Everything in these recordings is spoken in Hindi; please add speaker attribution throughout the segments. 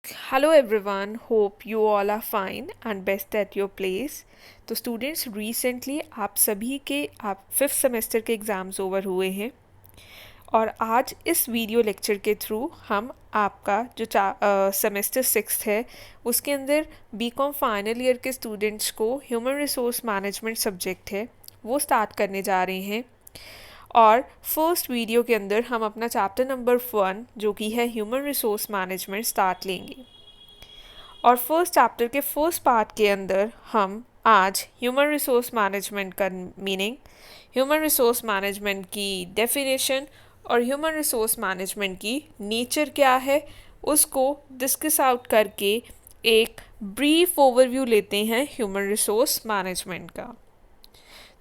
Speaker 1: Hello everyone, hope you all are fine and best at your place. तो स्टूडेंट्स रिसेंटली आप सभी के आप फिफ्थ सेमेस्टर के एग्ज़ाम्स ओवर हुए हैं और आज इस वीडियो लेक्चर के थ्रू हम आपका जो सेमेस्टर सिक्स्थ है उसके अंदर बीकॉम फाइनल ईयर के स्टूडेंट्स को ह्यूमन रिसोर्स मैनेजमेंट सब्जेक्ट है वो स्टार्ट करने जा रहे हैं। और फर्स्ट वीडियो के अंदर हम अपना चैप्टर नंबर 1 जो कि है ह्यूमन रिसोर्स मैनेजमेंट स्टार्ट लेंगे। और फर्स्ट चैप्टर के फर्स्ट पार्ट के अंदर हम आज ह्यूमन रिसोर्स मैनेजमेंट का मीनिंग, ह्यूमन रिसोर्स मैनेजमेंट की डेफिनेशन और ह्यूमन रिसोर्स मैनेजमेंट की नेचर क्या है उसको डिस्कस आउट करके एक ब्रीफ ओवरव्यू लेते हैं ह्यूमन रिसोर्स मैनेजमेंट का।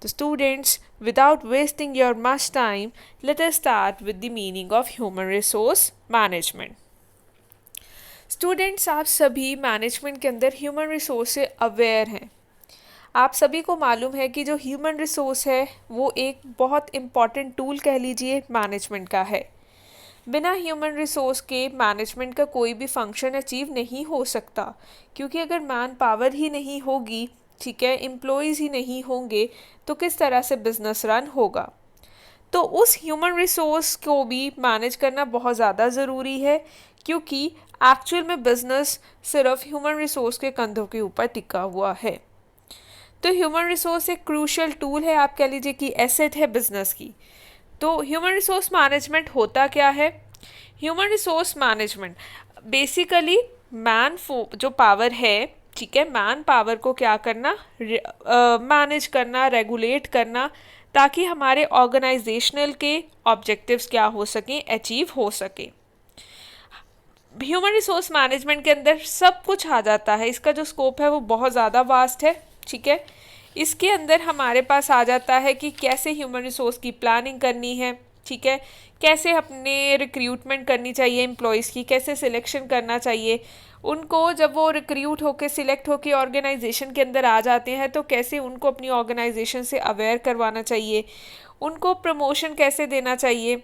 Speaker 1: तो students, without wasting your much time, let us start with the meaning of human resource management. Students, आप सभी मैनेजमेंट के अंदर ह्यूमन रिसोर्स से अवेयर हैं। आप सभी को मालूम है कि जो ह्यूमन रिसोर्स है वो एक बहुत इम्पॉर्टेंट टूल कह लीजिए मैनेजमेंट का है। बिना ह्यूमन रिसोर्स के मैनेजमेंट का कोई भी फंक्शन अचीव नहीं हो सकता, क्योंकि अगर मैन पावर ही नहीं होगी, ठीक है, एम्प्लॉयज़ ही नहीं होंगे तो किस तरह से बिजनेस रन होगा। तो उस ह्यूमन रिसोर्स को भी मैनेज करना बहुत ज़्यादा ज़रूरी है, क्योंकि एक्चुअल में बिजनेस सिर्फ ह्यूमन रिसोर्स के कंधों के ऊपर टिका हुआ है। तो ह्यूमन रिसोर्स एक क्रूशियल टूल है, आप कह लीजिए कि एसेट है बिजनेस की। तो ह्यूमन रिसोर्स मैनेजमेंट होता क्या है? ह्यूमन रिसोर्स मैनेजमेंट बेसिकली जो पावर है, ठीक है, मैन पावर को क्या करना, मैनेज करना, रेगुलेट करना, ताकि हमारे ऑर्गेनाइजेशनल के ऑब्जेक्टिव्स क्या हो सकें, अचीव हो सके। ह्यूमन रिसोर्स मैनेजमेंट के अंदर सब कुछ आ जाता है। इसका जो स्कोप है वो बहुत ज़्यादा वास्ट है, ठीक है। इसके अंदर हमारे पास आ जाता है कि कैसे ह्यूमन रिसोर्स की प्लानिंग करनी है, ठीक है, कैसे अपने रिक्रूटमेंट करनी चाहिए एम्प्लॉयज़ की, कैसे सिलेक्शन करना चाहिए उनको। जब वो रिक्रूट होके सिलेक्ट होके ऑर्गेनाइजेशन के अंदर आ जाते हैं तो कैसे उनको अपनी ऑर्गेनाइजेशन से अवेयर करवाना चाहिए, उनको प्रमोशन कैसे देना चाहिए।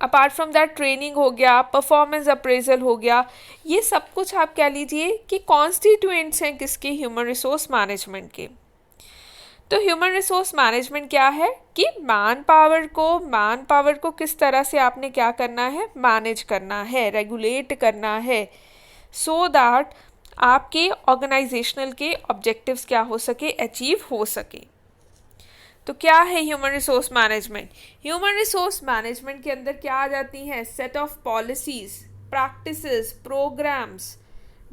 Speaker 1: अपार्ट फ्रॉम दैट ट्रेनिंग हो गया, परफॉर्मेंस अप्रेजल हो गया, ये सब कुछ आप कह लीजिए कि कॉन्स्टिट्यूएंट्स हैं किसके, ह्यूमन रिसोर्स मैनेजमेंट के। तो ह्यूमन रिसोर्स मैनेजमेंट क्या है कि मैन पावर को किस तरह से आपने क्या करना है, मैनेज करना है, रेगुलेट करना है, सो दैट आपके ऑर्गेनाइजेशनल के ऑब्जेक्टिव्स क्या हो सके, अचीव हो सके। तो क्या है human resource management? Human resource management के अंदर क्या आ जाती हैं? Set of policies, practices, programmes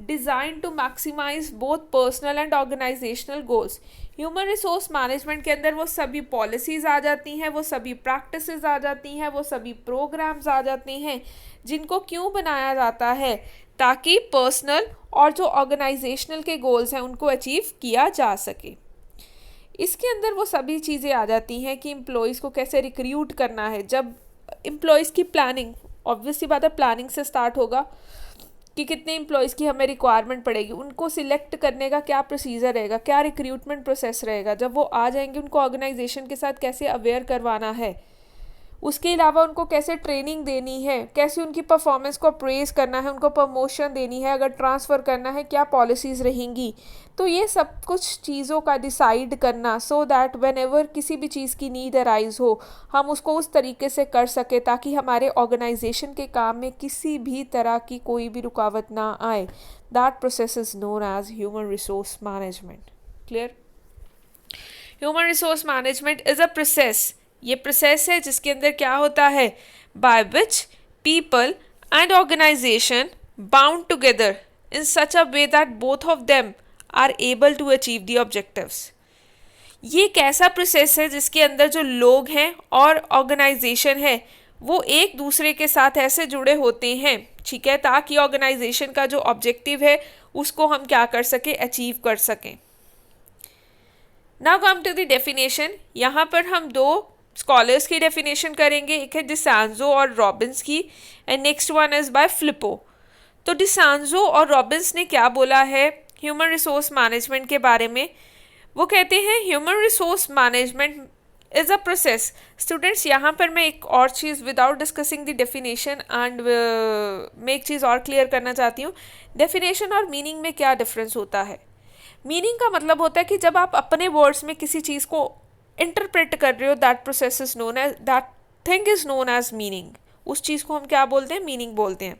Speaker 1: design to maximise both personal and organisational goals. Human resource management के अंदर वो सभी पॉलिसीज़ आ जाती हैं, वो सभी प्रैक्टिसेस आ जाती हैं, वो सभी प्रोग्राम्स आ जाते हैं, जिनको क्यों बनाया जाता है, ताकि पर्सनल और जो ऑर्गेनाइजेशनल के गोल्स हैं उनको अचीव किया जा सके। इसके अंदर वो सभी चीज़ें आ जाती हैं कि एम्प्लॉयज़ को कैसे रिक्रूट करना है। जब एम्प्लॉयज़ की प्लानिंग, ऑब्वियसली बात है, प्लानिंग से स्टार्ट होगा कि कितने एम्प्लॉयज़ की हमें रिक्वायरमेंट पड़ेगी, उनको सिलेक्ट करने का क्या प्रोसीजर रहेगा, क्या रिक्रूटमेंट प्रोसेस रहेगा, जब वो आ जाएंगे उनको ऑर्गेनाइजेशन के साथ कैसे अवेयर करवाना है, उसके अलावा उनको कैसे ट्रेनिंग देनी है, कैसे उनकी परफॉर्मेंस को अप्रेज करना है, उनको प्रमोशन देनी है, अगर ट्रांसफ़र करना है क्या पॉलिसीज़ रहेंगी। तो ये सब कुछ चीज़ों का डिसाइड करना, सो दैट वेन एवर किसी भी चीज़ की नीड अराइज हो हम उसको उस तरीके से कर सके ताकि हमारे ऑर्गेनाइजेशन के काम में किसी भी तरह की कोई भी रुकावट ना आए। That process is known as human resource management. Clear? Human resource management is a process, ये प्रोसेस है जिसके अंदर क्या होता है, by which people and organisation bound together in such a way that both of them are able to achieve the objectives. ये एक ऐसा प्रोसेस है जिसके अंदर जो लोग हैं और ऑर्गेनाइजेशन है वो एक दूसरे के साथ ऐसे जुड़े होते हैं, ठीक है, ताकि ऑर्गेनाइजेशन का जो ऑब्जेक्टिव है उसको हम क्या कर सकें, अचीव कर सकें। Now come to the definition. यहाँ पर हम दो स्कॉलर्स की डेफिनेशन करेंगे, एक है डिसांजो और रॉबिन्स की, and next one is by Flippo. तो डिसांजो और रॉबिन्स ने क्या बोला है ह्यूमन रिसोर्स मैनेजमेंट के बारे में? वो कहते हैं human resource management is a process. Students यहाँ पर मैं एक और चीज़ without discussing the definition and मैं एक चीज़ और क्लियर करना चाहती हूँ। डेफिनेशन और मीनिंग में क्या डिफरेंस होता है? मीनिंग का मतलब होता है कि जब आप अपने वर्ड्स में किसी चीज़ को इंटरप्रेट कर रहे हो, that process is known as, that thing is known as meaning. उस चीज़ को हम क्या बोलते हैं? मीनिंग बोलते हैं।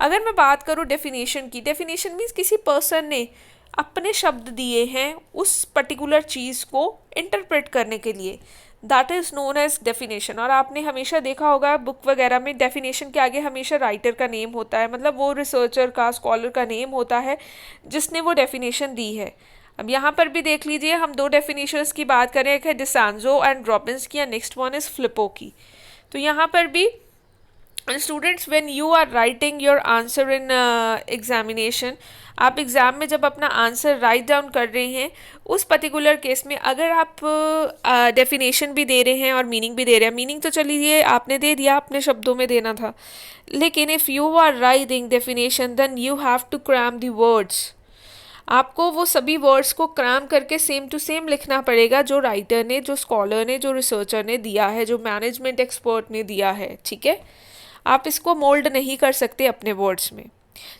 Speaker 1: अगर मैं बात करूँ डेफिनेशन की, डेफिनेशन मीन्स किसी पर्सन ने अपने शब्द दिए हैं उस पर्टिकुलर चीज़ को इंटरप्रेट करने के लिए, that is known as definition. और आपने हमेशा देखा होगा बुक वगैरह में डेफिनेशन के आगे हमेशा राइटर का नेम होता है, मतलब वो रिसर्चर का, स्कॉलर का नेम होता है जिसने वो डेफिनेशन दी है। अब यहाँ पर भी देख लीजिए, हम दो डेफिनेशंस की बात करें, एक है डिसांजो एंड रॉबिन्स की, नेक्स्ट वन इज़ फ्लिपो की। तो यहाँ पर भी students when you are writing your answer in examination, आप एग्ज़ाम में जब अपना आंसर राइट डाउन कर रहे हैं, उस पर्टिकुलर केस में अगर आप डेफिनेशन भी दे रहे हैं और मीनिंग भी दे रहे हैं, मीनिंग तो चलिए आपने दे दिया, अपने शब्दों में देना था, लेकिन if you are writing definition then you have to cram the words. आपको वो सभी वर्ड्स को क्रैम करके सेम टू सेम लिखना पड़ेगा जो राइटर ने, जो स्कॉलर ने, जो रिसर्चर ने दिया है, जो मैनेजमेंट एक्सपर्ट ने दिया है, ठीक है। आप इसको मोल्ड नहीं कर सकते अपने वर्ड्स में।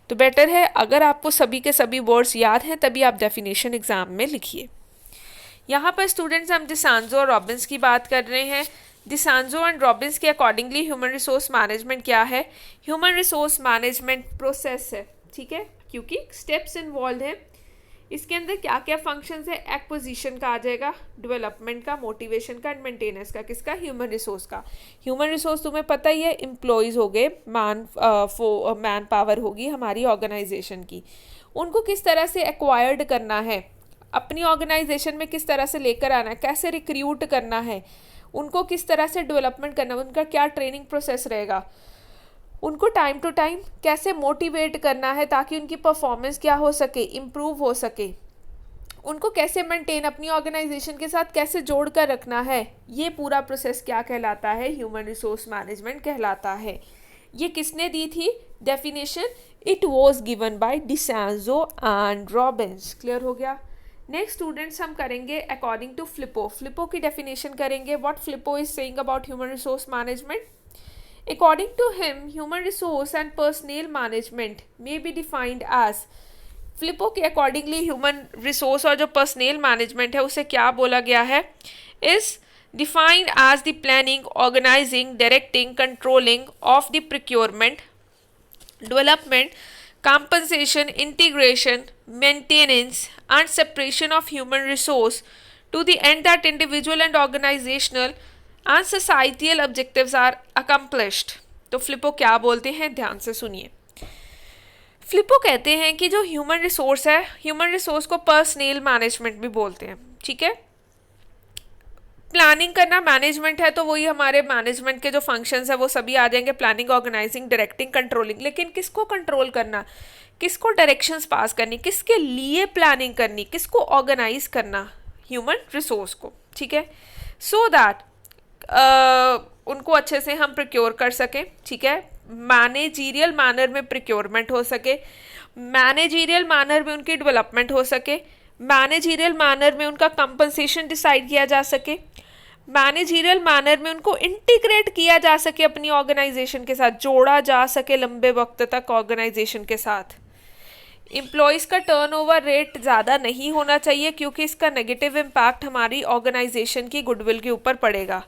Speaker 1: तो बेटर है अगर आपको सभी के सभी वर्ड्स याद हैं तभी आप डेफिनेशन एग्जाम में लिखिए। यहाँ पर स्टूडेंट्स हम डिसांजो और रॉबिन्स की बात कर रहे हैं। डिसांजो एंड रॉबिन्स के अकॉर्डिंगली ह्यूमन रिसोर्स मैनेजमेंट क्या है? ह्यूमन रिसोर्स मैनेजमेंट प्रोसेस है, ठीक है, क्योंकि स्टेप्स इन्वॉल्व हैं। इसके अंदर क्या क्या फंक्शंस है? एक्विजिशन का आ जाएगा, डेवलपमेंट का, मोटिवेशन का एंड मेंटेनेंस का। किसका? ह्यूमन रिसोर्स का। ह्यूमन रिसोर्स तुम्हें पता ही है, एम्प्लॉयज़ हो गए, मैन पावर होगी हमारी ऑर्गेनाइजेशन की। उनको किस तरह से एक्वायर्ड करना है, अपनी ऑर्गेनाइजेशन में किस तरह से लेकर आना है, कैसे रिक्रूट करना है, उनको किस तरह से डेवलपमेंट करना है, उनका क्या ट्रेनिंग प्रोसेस रहेगा, उनको टाइम टू टाइम कैसे मोटिवेट करना है ताकि उनकी परफॉर्मेंस क्या हो सके, इम्प्रूव हो सके, उनको कैसे मेंटेन, अपनी ऑर्गेनाइजेशन के साथ कैसे जोड़ कर रखना है, ये पूरा प्रोसेस क्या कहलाता है? ह्यूमन रिसोर्स मैनेजमेंट कहलाता है। ये किसने दी थी definition? It was given by DeCenzo and Robbins. Clear हो गया? नेक्स्ट स्टूडेंट्स हम करेंगे अकॉर्डिंग टू फ्लिपो। फ्लिपो की डेफिनेशन करेंगे, what Flippo is saying about human resource management. According to him, human resource and personnel management may be defined as, फ्लिपो के अकॉर्डिंगली ह्यूमन रिसोर्स और जो पर्सनल मैनेजमेंट है उसे क्या बोला गया है? Is defined as the planning, organising, directing, controlling of the procurement, development, compensation, integration, maintenance and separation of human resource to the end that individual and organizational and societal objectives are accomplished। तो फ्लिपो क्या बोलते हैं? ध्यान से सुनिए। फ्लिपो कहते हैं कि जो ह्यूमन रिसोर्स है, ह्यूमन रिसोर्स को पर्सनल मैनेजमेंट भी बोलते हैं, ठीक है। प्लानिंग करना मैनेजमेंट है तो वही हमारे मैनेजमेंट के जो फंक्शंस है वो सभी आ जाएंगे, प्लानिंग, ऑर्गेनाइजिंग, डायरेक्टिंग, कंट्रोलिंग। लेकिन किसको कंट्रोल करना, किसको डायरेक्शंस पास करनी, किसके लिए प्लानिंग करनी, किसको ऑर्गेनाइज करना? ह्यूमन रिसोर्स को, ठीक है। सो दैट उनको अच्छे से हम प्रोक्योर कर सकें, ठीक है, मैनेजीरियल मैनर में प्रोक्योरमेंट हो सके, मैनेजीरियल मैनर में उनकी डेवलपमेंट हो सके, मैनेजीरियल मैनर में उनका कंपनसेशन डिसाइड किया जा सके, मैनेजीरियल मैनर में उनको इंटीग्रेट किया जा सके, अपनी ऑर्गेनाइजेशन के साथ जोड़ा जा सके लंबे वक्त तक ऑर्गेनाइजेशन के साथ। एम्प्लॉयज़ का टर्नओवर रेट ज़्यादा नहीं होना चाहिए क्योंकि इसका नेगेटिव इम्पैक्ट हमारी ऑर्गेनाइजेशन की गुडविल के ऊपर पड़ेगा।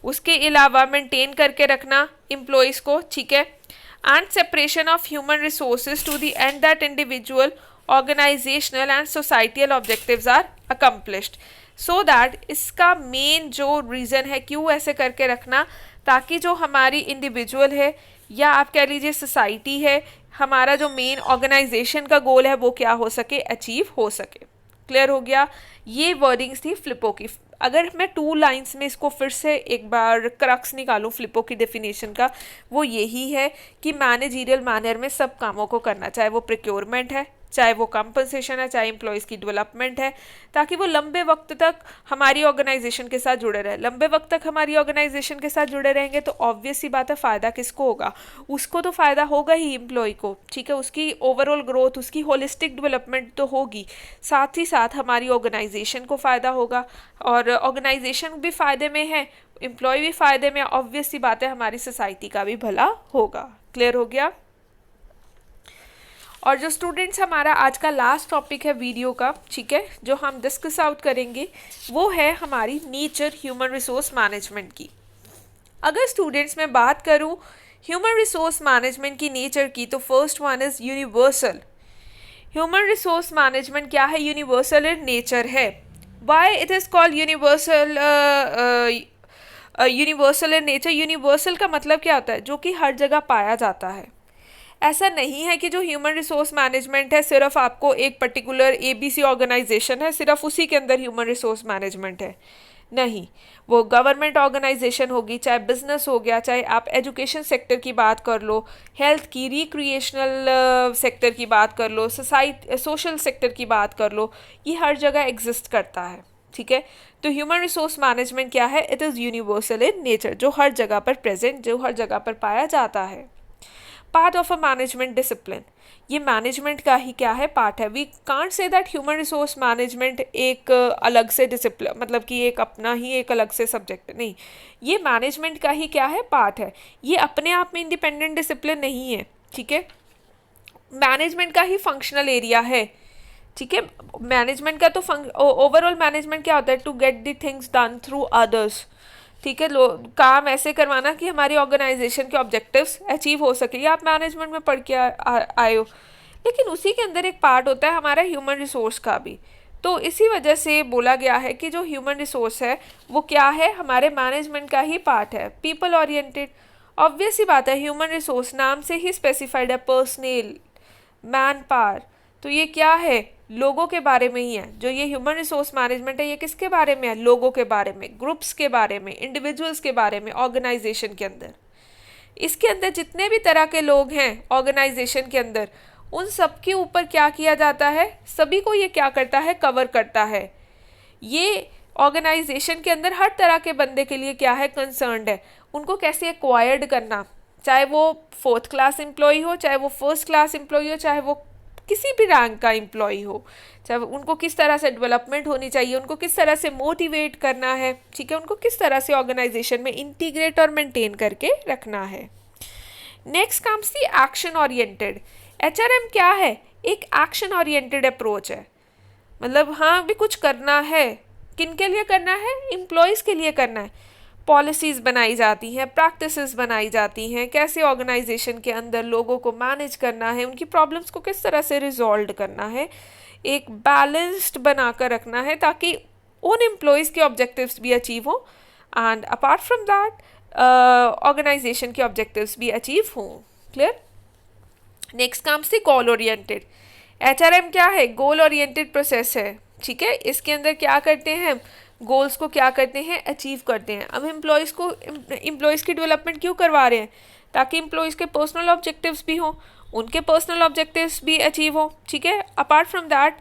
Speaker 1: उसके अलावा मेंटेन करके रखना एम्प्लॉयज़ को, ठीक है, and separation of human resources to the end that individual, organisational and societal objectives are accomplished. So that इसका मेन जो रीज़न है क्यों ऐसे करके रखना, ताकि जो हमारी इंडिविजुअल है या आप कह लीजिए सोसाइटी है, हमारा जो मेन ऑर्गेनाइजेशन का गोल है वो क्या हो सके, अचीव हो सके। क्लियर हो गया? ये वर्डिंग्स थी फ्लिपो की। अगर मैं 2 लाइंस में इसको फिर से एक बार क्रक्स निकालूं फ्लिपो की डेफिनेशन का, वो यही है कि मैनेजीरियल मैनर में सब कामों को करना, चाहे वो प्रोक्योरमेंट है, चाहे वो कंपनसेशन है, चाहे एम्प्लॉयज़ की डेवलपमेंट है, ताकि वो लंबे वक्त तक हमारी ऑर्गेनाइजेशन के साथ जुड़े रहे। लंबे वक्त तक हमारी ऑर्गेनाइजेशन के साथ जुड़े रहेंगे तो ऑब्वियस सी बात है, फ़ायदा किसको होगा? उसको तो फ़ायदा होगा ही, एम्प्लॉय को, ठीक है। उसकी ओवरऑल ग्रोथ, उसकी होलिस्टिक डेवलपमेंट तो होगी, साथ ही साथ हमारी ऑर्गेनाइजेशन को फ़ायदा होगा, और ऑर्गेनाइजेशन भी फ़ायदे में है, एम्प्लॉय भी फ़ायदे में, ऑब्वियस सी बात है हमारी सोसाइटी का भी भला होगा। क्लियर हो गया? और जो स्टूडेंट्स, हमारा आज का लास्ट टॉपिक है वीडियो का, ठीक है, जो हम डिस्कस आउट करेंगे वो है हमारी नेचर ह्यूमन रिसोर्स मैनेजमेंट की। अगर स्टूडेंट्स मैं बात करूं ह्यूमन रिसोर्स मैनेजमेंट की नेचर की, तो first one is universal. Human resource management क्या है? यूनिवर्सल इन नेचर है। Why it is called universal? Universal in nature, universal का मतलब क्या होता है? जो कि हर जगह पाया जाता है। ऐसा नहीं है कि जो ह्यूमन रिसोर्स मैनेजमेंट है सिर्फ आपको एक पर्टिकुलर ABC ऑर्गेनाइजेशन है, सिर्फ उसी के अंदर ह्यूमन रिसोर्स मैनेजमेंट है। नहीं, वो गवर्नमेंट ऑर्गेनाइजेशन होगी, चाहे बिजनेस हो गया, चाहे आप एजुकेशन सेक्टर की बात कर लो, हेल्थ की, रिक्रिएशनल सेक्टर की बात कर लो, सोशल सेक्टर की बात कर लो, ये हर जगह एग्जिस्ट करता है, ठीक है। तो ह्यूमन रिसोर्स मैनेजमेंट क्या है? It is universal in nature, जो हर जगह पर प्रेजेंट, जो हर जगह पर पाया जाता है। Part of a management discipline, ये मैनेजमेंट का ही क्या है? पार्ट है। We can't say that human resource management एक अलग से डिसिप्लिन, मतलब कि एक अपना ही एक अलग से सब्जेक्ट नहीं, ये मैनेजमेंट का ही क्या है? पार्ट है। ये अपने आप में इंडिपेंडेंट डिसिप्लिन नहीं है, ठीक है, मैनेजमेंट का ही फंक्शनल एरिया है, ठीक है। मैनेजमेंट का तो ओवरऑल मैनेजमेंट क्या होता है? To get the things done through others, ठीक है, काम ऐसे करवाना कि हमारी ऑर्गेनाइजेशन के ऑब्जेक्टिव्स अचीव हो सके। ये आप मैनेजमेंट में पढ़ के आए हो, लेकिन उसी के अंदर एक पार्ट होता है हमारा ह्यूमन रिसोर्स का भी। तो इसी वजह से बोला गया है कि जो ह्यूमन रिसोर्स है वो क्या है? हमारे मैनेजमेंट का ही पार्ट है। पीपल ओरिएंटेड, ऑब्वियस ही बात है, ह्यूमन रिसोर्स नाम से ही स्पेसिफाइड है, पर्सनल, मैन पावर, तो ये क्या है? लोगों के बारे में ही है। जो ये ह्यूमन रिसोर्स मैनेजमेंट है, ये किसके बारे में है? लोगों के बारे में, ग्रुप्स के बारे में, इंडिविजुअल्स के बारे में, ऑर्गेनाइजेशन के अंदर। इसके अंदर जितने भी तरह के लोग हैं ऑर्गेनाइजेशन के अंदर, उन सब के ऊपर क्या किया जाता है? सभी को ये क्या करता है? कवर करता है। ये ऑर्गेनाइजेशन के अंदर हर तरह के बंदे के लिए क्या है? कंसर्न्ड है। उनको कैसे एक्वायर्ड करना, चाहे वो 4th क्लास एम्प्लॉय हो, चाहे वो 1st क्लास एम्प्लॉय हो, चाहे वो किसी भी रैंक का एम्प्लॉय हो, चाहे उनको किस तरह से डेवलपमेंट होनी चाहिए, उनको किस तरह से मोटिवेट करना है, ठीक है, उनको किस तरह से ऑर्गेनाइजेशन में इंटीग्रेट और मेंटेन करके रखना है। Next comes the action oriented. HRM क्या है? एक एक्शन ओरिएंटेड अप्रोच है, मतलब हाँ भी कुछ करना है। किन के लिए करना है? एम्प्लॉयज़ के लिए करना है। पॉलिसीज़ बनाई जाती हैं, प्रैक्टिसेस बनाई जाती हैं, कैसे ऑर्गेनाइजेशन के अंदर लोगों को मैनेज करना है, उनकी प्रॉब्लम्स को किस तरह से रिजॉल्व करना है, एक बैलेंस्ड बनाकर रखना है ताकि उन एम्प्लॉयज़ के ऑब्जेक्टिव्स भी अचीव हो, and apart from that organisation के ऑब्जेक्टिव्स भी अचीव हों। Clear? Next comes the goal oriented. HRM क्या है? गोल ओरिएंटेड प्रोसेस है, ठीक है। इसके अंदर क्या करते हैं? गोल्स को क्या करते हैं? अचीव करते हैं। अब एम्प्लॉयज़ की डेवलपमेंट क्यों करवा रहे हैं? ताकि एम्प्लॉयज़ के पर्सनल ऑब्जेक्टिव्स भी हों, उनके पर्सनल ऑब्जेक्टिव्स भी अचीव हों, ठीक है। अपार्ट फ्रॉम दैट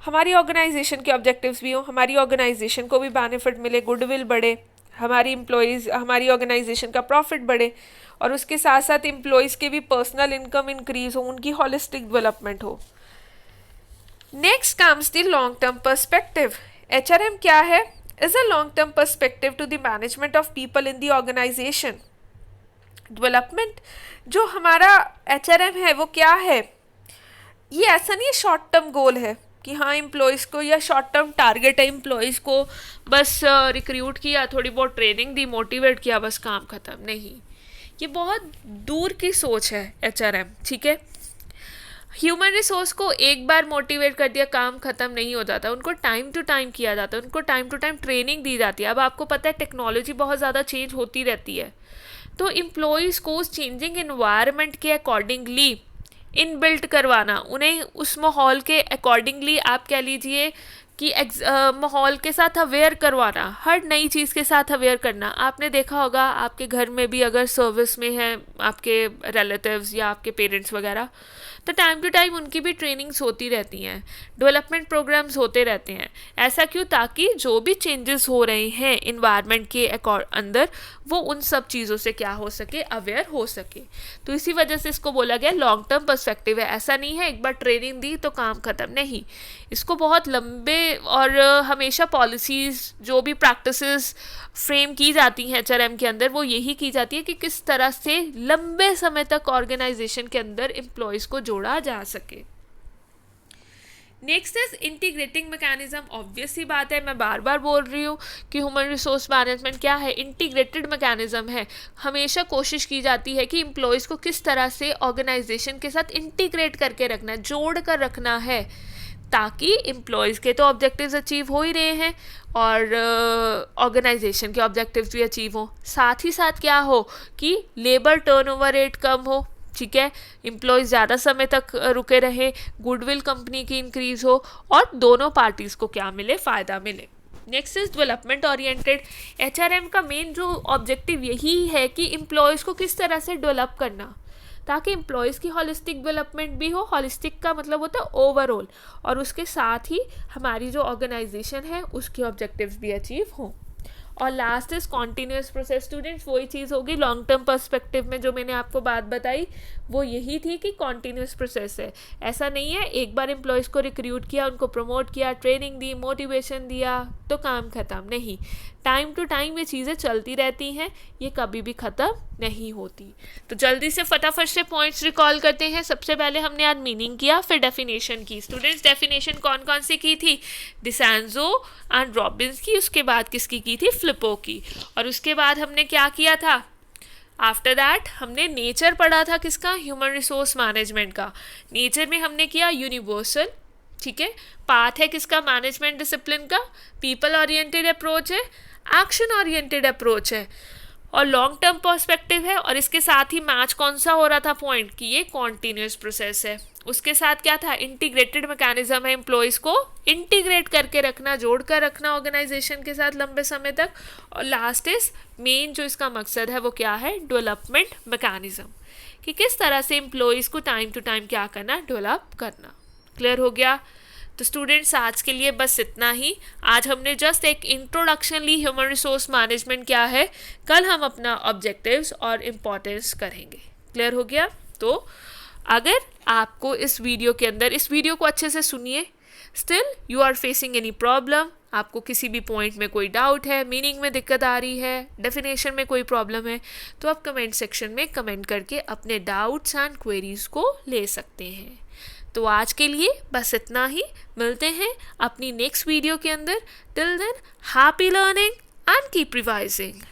Speaker 1: हमारी ऑर्गेनाइजेशन के ऑब्जेक्टिव्स भी हों, हमारी ऑर्गेनाइजेशन को भी बेनिफिट मिले, गुडविल बढ़े, हमारी ऑर्गेनाइजेशन का प्रॉफिट बढ़े, और उसके साथ साथ एम्प्लॉयज़ के भी पर्सनल इनकम इंक्रीज हो, उनकी होलिस्टिक डेवलपमेंट हो। Next comes the long term perspective. HRM क्या है? Is a long term perspective to the management of people in the organisation. Development जो हमारा HRM है वो क्या है? ये ऐसा नहीं है शॉर्ट टर्म गोल है कि हाँ एम्प्लॉयज़ को, या शॉर्ट टर्म टारगेट है एम्प्लॉयज़ को, बस रिक्रूट किया, थोड़ी बहुत ट्रेनिंग दी, मोटिवेट किया, बस काम ख़त्म। नहीं, ये बहुत दूर की सोच है HRM, ठीक है। ह्यूमन रिसोर्स को एक बार मोटिवेट कर दिया, काम ख़त्म नहीं हो जाता, उनको टाइम टू टाइम किया जाता है, उनको टाइम टू टाइम ट्रेनिंग दी जाती है। अब आपको पता है टेक्नोलॉजी बहुत ज़्यादा चेंज होती रहती है, तो एम्प्लॉयज़ को उस चेंजिंग एनवायरनमेंट के अकॉर्डिंगली इनबिल्ट करवाना, उन्हें उस माहौल के अकॉर्डिंगली आप कह लीजिए कि माहौल के साथ अवेयर करवाना, हर नई चीज़ के साथ अवेयर करना। आपने देखा होगा आपके घर में भी अगर सर्विस में हैं आपके रिलेटिव्स या आपके पेरेंट्स वगैरह, तो टाइम टू टाइम उनकी भी ट्रेनिंग्स होती रहती हैं, डेवलपमेंट प्रोग्राम्स होते रहते हैं। ऐसा क्यों? ताकि जो भी चेंजेस हो रहे हैं इन्वायरमेंट के अंदर वो उन सब चीज़ों से क्या हो सके, अवेयर हो सके। तो इसी वजह से इसको बोला गया लॉन्ग टर्म पर्सपेक्टिव है। ऐसा नहीं है एक बार ट्रेनिंग दी तो काम ख़त्म, नहीं, इसको बहुत लंबे और हमेशा पॉलिसीज़ जो भी प्रैक्टिसेस फ्रेम की जाती हैं एचआरएम के अंदर वो यही की जाती है कि किस तरह से लंबे समय तक ऑर्गेनाइजेशन के अंदर एम्प्लॉयज़ को जोड़ा जा सके। Next is integrating mechanism. Obvious सी बात है, मैं बार बार बोल रही हूँ कि ह्यूमन रिसोर्स मैनेजमेंट क्या है, इंटीग्रेटेड मैकेनिज्म है। हमेशा कोशिश की जाती है कि एम्प्लॉयज़ को किस तरह से ऑर्गेनाइजेशन के साथ इंटीग्रेट करके रखना है, जोड़ कर रखना है, ताकि एम्प्लॉयज़ के तो ऑब्जेक्टिव्स अचीव हो ही रहे हैं और ऑर्गेनाइजेशन के ऑब्जेक्टिव्स भी अचीव हो। साथ ही साथ क्या हो कि लेबर टर्नओवर रेट कम हो, ठीक है, एम्प्लॉयज़ ज़्यादा समय तक रुके रहे, गुडविल कंपनी की इंक्रीज हो और दोनों पार्टीज़ को क्या मिले, फ़ायदा मिले। Next is development oriented. HRM का मेन जो ऑब्जेक्टिव यही है कि एम्प्लॉयज़ को किस तरह से डेवलप करना, ताकि एम्प्लॉयज़ की हॉलिस्टिक डेवलपमेंट भी हो। हॉलिस्टिक का मतलब होता है ओवरऑल, और उसके साथ ही हमारी जो ऑर्गेनाइजेशन है उसके ऑब्जेक्टिव्स भी अचीव हों। और last is continuous process. Students वही चीज़ होगी लॉन्ग टर्म पर्सपेक्टिव में जो मैंने आपको बात बताई, वो यही थी कि कॉन्टीन्यूस प्रोसेस है। ऐसा नहीं है एक बार एम्प्लॉयज़ को रिक्रूट किया, उनको प्रमोट किया, ट्रेनिंग दी, मोटिवेशन दिया तो काम ख़त्म, नहीं, टाइम टू टाइम ये चीज़ें चलती रहती हैं, ये कभी भी ख़त्म नहीं होती। तो जल्दी से फटाफट से पॉइंट्स रिकॉल करते हैं। सबसे पहले हमने आज मीनिंग किया, फिर डेफिनेशन की। स्टूडेंट्स डेफिनेशन कौन कौन सी की थी? डिसेंजो एंड रॉबिन्स की, उसके बाद किसकी की थी? फ्लिपो की। और उसके बाद हमने क्या किया था? आफ्टर दैट हमने नेचर पढ़ा था, किसका? ह्यूमन रिसोर्स मैनेजमेंट का। नेचर में हमने किया यूनिवर्सल, ठीक है, पाथ है किसका? मैनेजमेंट डिसिप्लिन का। पीपल ओरिएंटेड अप्रोच है, एक्शन ओरिएंटेड अप्रोच है और लॉन्ग टर्म पर्सपेक्टिव है। और इसके साथ ही मैच कौन सा हो रहा था पॉइंट कि ये कॉन्टीन्यूस प्रोसेस है। उसके साथ क्या था? इंटीग्रेटेड मैकेनिज्म है, एम्प्लॉयज़ को इंटीग्रेट करके रखना, जोड़ कर रखना ऑर्गेनाइजेशन के साथ लंबे समय तक। और लास्ट इज मेन जो इसका मकसद है वो क्या है? डेवलपमेंट मैकेनिज्म, कि किस तरह से एम्प्लॉयज़ को टाइम टू टाइम क्या करना? डेवलप करना। क्लियर हो गया? तो स्टूडेंट्स आज के लिए बस इतना ही। आज हमने जस्ट एक इंट्रोडक्शन ली ह्यूमन रिसोर्स मैनेजमेंट क्या है, कल हम अपना ऑब्जेक्टिव्स और इम्पोर्टेंस करेंगे। क्लियर हो गया? तो अगर आपको इस वीडियो के अंदर, इस वीडियो को अच्छे से सुनिए, still you are facing any problem, आपको किसी भी पॉइंट में कोई डाउट है, मीनिंग में दिक्कत आ रही है, डेफिनेशन में कोई प्रॉब्लम है, तो आप कमेंट सेक्शन में कमेंट करके अपने डाउट्स एंड क्वेरीज को ले सकते हैं। तो आज के लिए बस इतना ही। मिलते हैं अपनी नेक्स्ट वीडियो के अंदर। Till than happy learning and keep revising.